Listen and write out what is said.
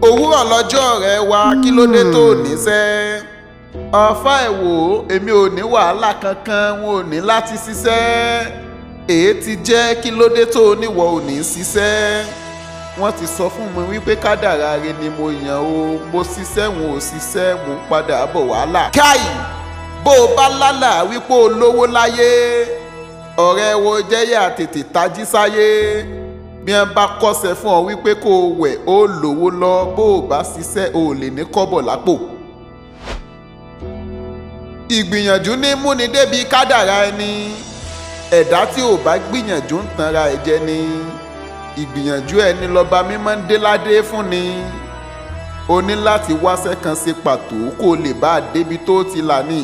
òwúrọ̀ lọ́jọ́ ọ̀rẹ́ wa kí ló dé tó níṣẹ́? ọ̀fà ẹ̀ wò ó, èmi ò ní wàhálà kankan, wọn ò ní láti ṣiṣẹ́. èé ti jẹ́ kí ló dé tó níwọ̀ ò ní ṣiṣẹ́? wọ́n ti sọ fún mi wípé kádàrá rẹ ni mo yàn o, mo ṣiṣẹ́ wọn ò ṣiṣẹ́, mo ń padà bọ̀ wàhálà. káì bó o bá lálà wípé o lówó láyé, ọ̀rẹ́ wo jẹ́yà tètè tají sáyé. bí wọ́n bá kọ́ṣẹ́ fún ọ wípé kó o wẹ̀ ó lówó lọ, bó o bá ṣiṣẹ́ o lè ní kọ́bọ̀ lápò. ìgbìyànjú ní múni débi kádàrá ẹni, ẹ̀dá tí ò bá gbìyànjú ń tanra ẹ̀ jẹ ni. ìgbìyànjú ẹni lọ́ba mímọ́ ń dé ládé fún ni. o ní láti wáṣẹ́ kan ṣe pàtó kó o lè bá a débi tó ti là ní.